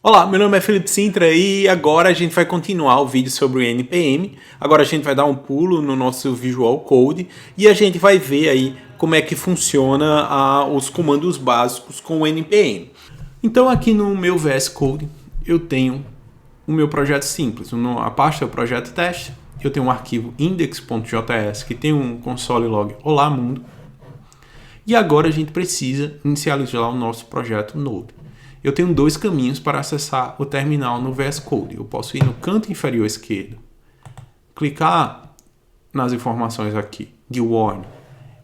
Olá, meu nome é Felipe Sintra e agora a gente vai continuar o vídeo sobre o NPM. Agora a gente vai dar um pulo no nosso Visual Code e a gente vai ver aí como é que funciona os comandos básicos com o NPM. Então aqui no meu VS Code eu tenho o meu projeto simples. A pasta é o projeto teste. Eu tenho um arquivo index.js que tem um console log Olá Mundo. E agora a gente precisa inicializar o nosso projeto Node. Eu tenho dois caminhos para acessar o terminal no VS Code. Eu posso ir no canto inferior esquerdo, clicar nas informações aqui de warn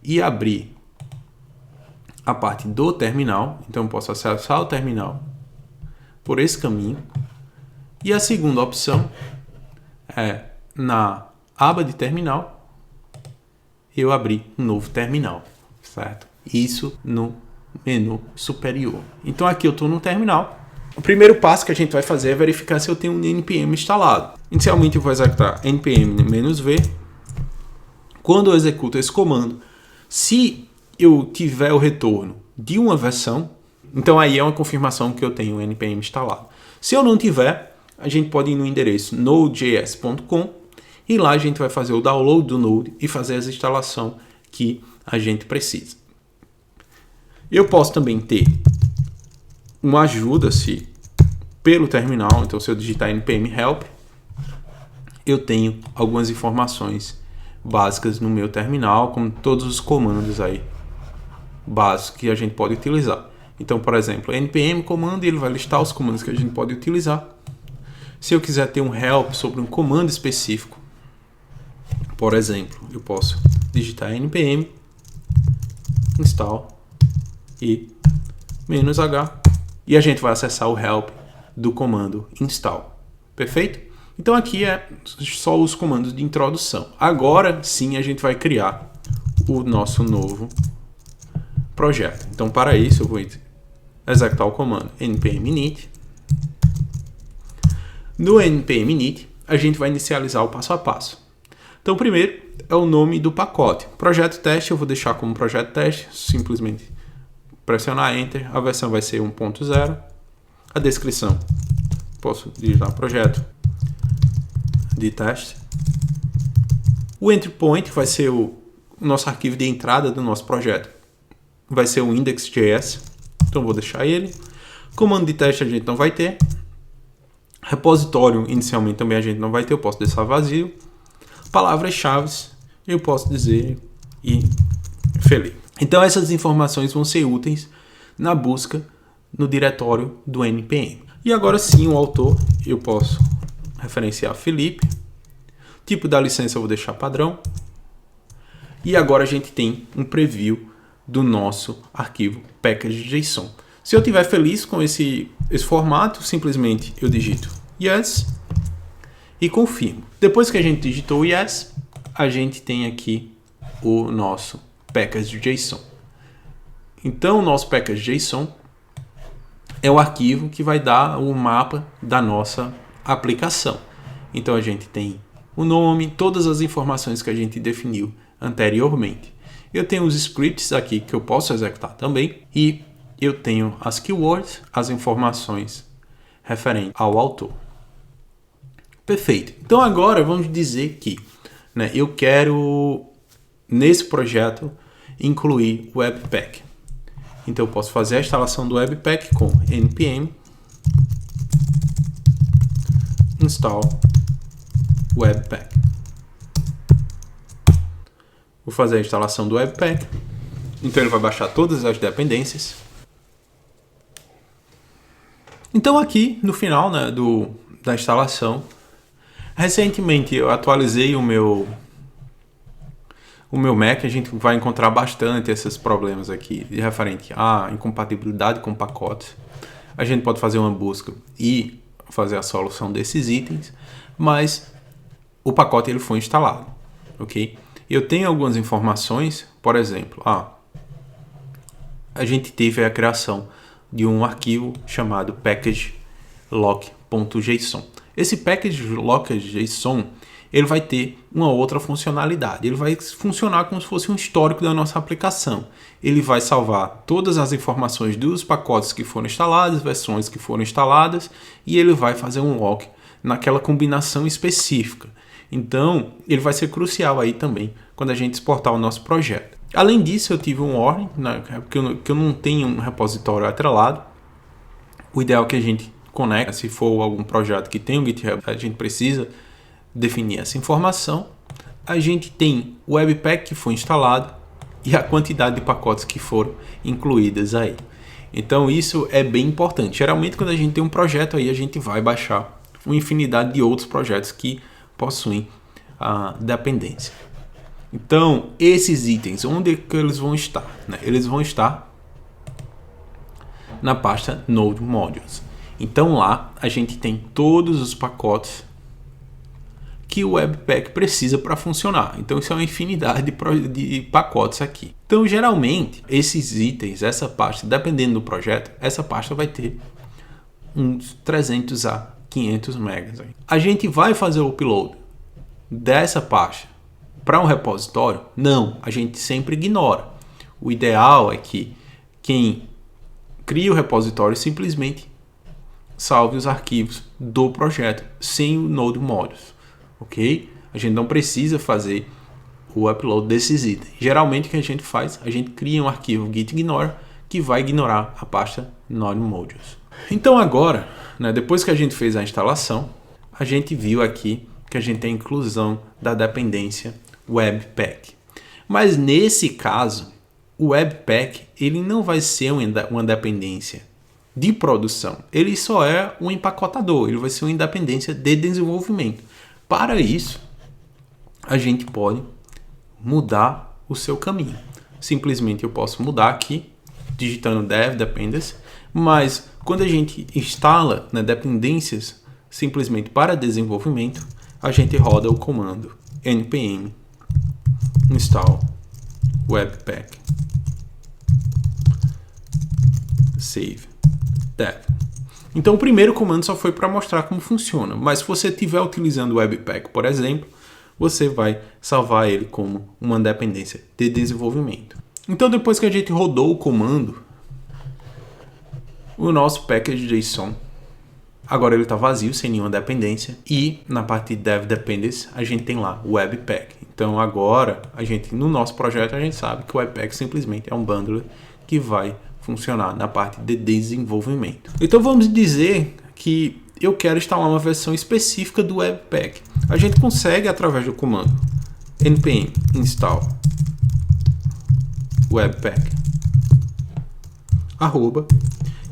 e abrir a parte do terminal. Então eu posso acessar o terminal por esse caminho. E a segunda opção é na aba de terminal eu abrir um novo terminal, certo? Isso no menu superior. Então aqui eu estou no terminal. O primeiro passo que a gente vai fazer é verificar se eu tenho um npm instalado. Inicialmente eu vou executar npm-v. Quando eu executo esse comando, se eu tiver o retorno de uma versão, então aí é uma confirmação que eu tenho o npm instalado. Se eu não tiver, a gente pode ir no endereço nodejs.com e lá a gente vai fazer o download do Node e fazer as instalações que a gente precisa. Eu posso também ter uma ajuda pelo terminal. Então, se eu digitar npm help, eu tenho algumas informações básicas no meu terminal, como todos os comandos aí básicos que a gente pode utilizar. Então, por exemplo, npm comando, ele vai listar os comandos que a gente pode utilizar. Se eu quiser ter um help sobre um comando específico, por exemplo, eu posso digitar npm install e -h e a gente vai acessar o help do comando install. Perfeito? Então aqui é só os comandos de introdução. Agora sim a gente vai criar o nosso novo projeto. Então para isso eu vou executar o comando npm init. No npm init a gente vai inicializar o passo a passo. Então primeiro é o nome do pacote. Projeto teste eu vou deixar como projeto teste, simplesmente pressionar Enter, a versão vai ser 1.0. A descrição, posso digitar projeto de teste. O entry point vai ser o nosso arquivo de entrada do nosso projeto. Vai ser o index.js, então vou deixar ele. Comando de teste a gente não vai ter. Repositório inicialmente também a gente não vai ter, eu posso deixar vazio. Palavras-chave, eu posso dizer Felipe. Então essas informações vão ser úteis na busca no diretório do npm. E agora sim, o autor, eu posso referenciar Felipe. Tipo da licença eu vou deixar padrão. E agora a gente tem um preview do nosso arquivo package.json. Se eu estiver feliz com esse formato, simplesmente eu digito yes e confirmo. Depois que a gente digitou yes, a gente tem aqui o nosso package.json. Então o nosso package.json é o arquivo que vai dar o mapa da nossa aplicação. Então a gente tem o nome, todas as informações que a gente definiu anteriormente. Eu tenho os scripts aqui que eu posso executar também e eu tenho as keywords, as informações referentes ao autor. Perfeito. Então agora vamos dizer que eu quero nesse projeto incluir o Webpack. Então eu posso fazer a instalação do Webpack com npm install Webpack. Vou fazer a instalação do Webpack. Então ele vai baixar todas as dependências. Então aqui no final da instalação, recentemente eu atualizei o meu Mac. A gente vai encontrar bastante esses problemas aqui de referente à incompatibilidade com pacotes. A gente pode fazer uma busca e fazer a solução desses itens, mas o pacote ele foi instalado, ok? Eu tenho algumas informações, por exemplo, a gente teve a criação de um arquivo chamado package.lock.json. Esse package.lock.json ele vai ter uma outra funcionalidade. Ele vai funcionar como se fosse um histórico da nossa aplicação. Ele vai salvar todas as informações dos pacotes que foram instalados, versões que foram instaladas, e ele vai fazer um lock naquela combinação específica. Então, ele vai ser crucial aí também quando a gente exportar o nosso projeto. Além disso, eu tive um warning, né, porque eu não tenho um repositório atrelado. O ideal é que a gente conecte, se for algum projeto que tem um GitHub, a gente precisa definir essa informação. A gente tem o Webpack que foi instalado e a quantidade de pacotes que foram incluídas aí. Então isso é bem importante. Geralmente quando a gente tem um projeto aí, a gente vai baixar uma infinidade de outros projetos que possuem a dependência. Então esses itens, onde é que eles vão estar? Né? Eles vão estar na pasta Node Modules. Então lá a gente tem todos os pacotes que o Webpack precisa para funcionar. Então isso é uma infinidade de pacotes aqui. Então geralmente esses itens, essa pasta, dependendo do projeto, essa pasta vai ter uns 300 a 500 megas. A gente vai fazer o upload dessa pasta para um repositório? Não, a gente sempre ignora. O ideal é que quem cria o repositório simplesmente salve os arquivos do projeto sem o Node Modules. Ok? A gente não precisa fazer o upload desses itens. Geralmente o que a gente faz? A gente cria um arquivo gitignore que vai ignorar a pasta Node Modules. Então agora, né, depois que a gente fez a instalação, a gente viu aqui que a gente tem a inclusão da dependência Webpack. Mas nesse caso, o Webpack ele não vai ser uma dependência de produção. Ele só é um empacotador, ele vai ser uma independência de desenvolvimento. Para isso, a gente pode mudar o seu caminho. Simplesmente eu posso mudar aqui, digitando dev dependency, mas quando a gente instala, né, dependências simplesmente para desenvolvimento, a gente roda o comando npm install webpack save dev. Então o primeiro comando só foi para mostrar como funciona, mas se você estiver utilizando o Webpack, por exemplo, você vai salvar ele como uma dependência de desenvolvimento. Então depois que a gente rodou o comando, o nosso package.json, agora ele está vazio, sem nenhuma dependência, e na parte de dev dependency a gente tem lá o Webpack. Então agora, no nosso projeto, a gente sabe que o Webpack simplesmente é um bundler que vai funcionar na parte de desenvolvimento. Então vamos dizer que eu quero instalar uma versão específica do Webpack. A gente consegue através do comando npm install webpack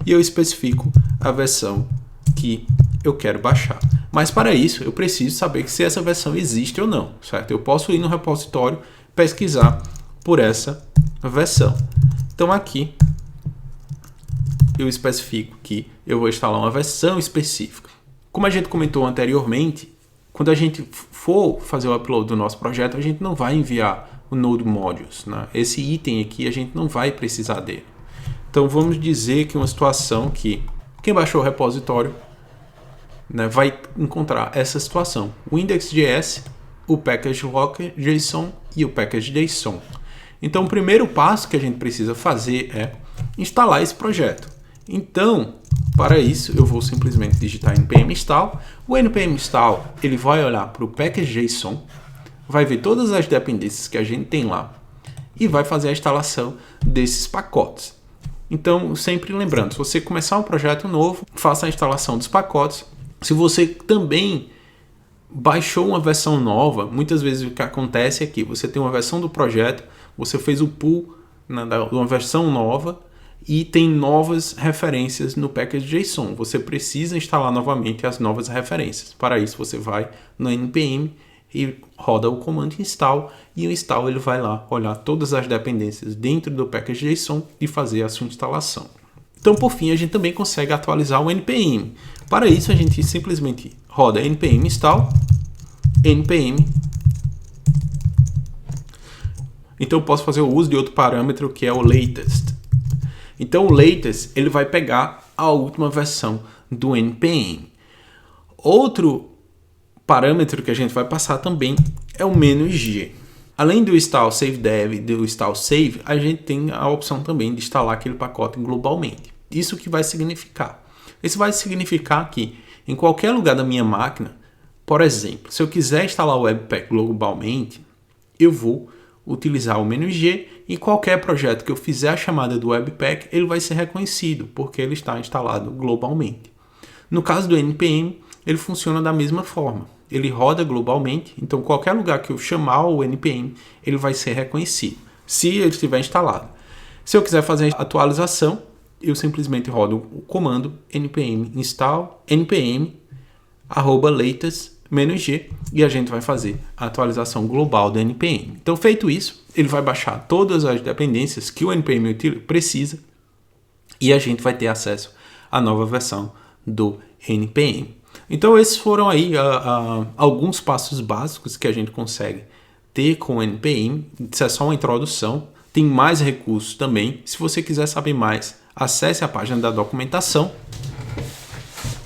e eu especifico a versão que eu quero baixar. Mas para isso eu preciso saber se essa versão existe ou não, certo? Eu posso ir no repositório pesquisar por essa versão. Então aqui eu especifico que eu vou instalar uma versão específica. Como a gente comentou anteriormente, quando a gente for fazer o upload do nosso projeto, a gente não vai enviar o Node Modules, né? Esse item aqui a gente não vai precisar dele. Então vamos dizer que uma situação que quem baixou o repositório, né, vai encontrar essa situação. O index.js, o package locker.json e o package.json. Então o primeiro passo que a gente precisa fazer é instalar esse projeto. Então, para isso, eu vou simplesmente digitar npm install. O npm install ele vai olhar para o package.json, vai ver todas as dependências que a gente tem lá e vai fazer a instalação desses pacotes. Então, sempre lembrando, se você começar um projeto novo, faça a instalação dos pacotes. Se você também baixou uma versão nova, muitas vezes o que acontece é que você tem uma versão do projeto, você fez o pull de uma versão nova, e tem novas referências no package.json. Você precisa instalar novamente as novas referências. Para isso você vai no npm e roda o comando install, e o install ele vai lá olhar todas as dependências dentro do package.json e fazer a sua instalação. Então por fim a gente também consegue atualizar o npm. Para isso a gente simplesmente roda npm install, npm. Então eu posso fazer o uso de outro parâmetro que é o latest. Então o latest ele vai pegar a última versão do npm. Outro parâmetro que a gente vai passar também é o "-g". Além do install save dev e do install save, a gente tem a opção também de instalar aquele pacote globalmente. Isso que vai significar? Isso vai significar que em qualquer lugar da minha máquina, por exemplo, se eu quiser instalar o Webpack globalmente, eu vou utilizar o "-g e qualquer projeto que eu fizer a chamada do Webpack, ele vai ser reconhecido, porque ele está instalado globalmente. No caso do NPM, ele funciona da mesma forma. Ele roda globalmente, então qualquer lugar que eu chamar o NPM, ele vai ser reconhecido, se ele estiver instalado. Se eu quiser fazer a atualização, eu simplesmente rodo o comando npm install npm @latest-g e a gente vai fazer a atualização global do NPM. Então, feito isso, ele vai baixar todas as dependências que o NPM precisa e a gente vai ter acesso à nova versão do NPM. Então, esses foram aí alguns passos básicos que a gente consegue ter com o NPM. Isso é só uma introdução. Tem mais recursos também. Se você quiser saber mais, acesse a página da documentação.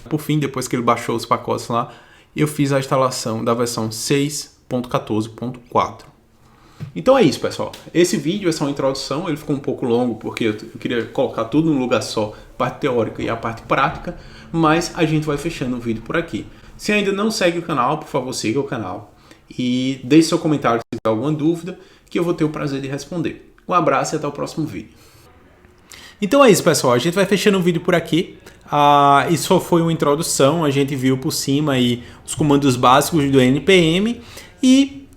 Por fim, depois que ele baixou os pacotes lá, eu fiz a instalação da versão 6.14.4. Então é isso, pessoal. Esse vídeo é só uma introdução. Ele ficou um pouco longo porque eu queria colocar tudo num lugar só, a parte teórica e a parte prática, mas a gente vai fechando o vídeo por aqui. Se ainda não segue o canal, por favor, siga o canal e deixe seu comentário se tiver alguma dúvida, que eu vou ter o prazer de responder. Um abraço e até o próximo vídeo. Então é isso, pessoal. A gente vai fechando o vídeo por aqui. Isso só foi uma introdução. A gente viu por cima aí os comandos básicos do NPM. E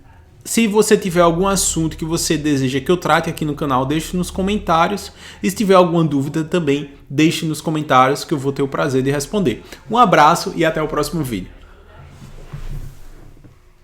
se você tiver algum assunto que você deseja que eu trate aqui no canal, deixe nos comentários. E se tiver alguma dúvida também, deixe nos comentários que eu vou ter o prazer de responder. Um abraço e até o próximo vídeo.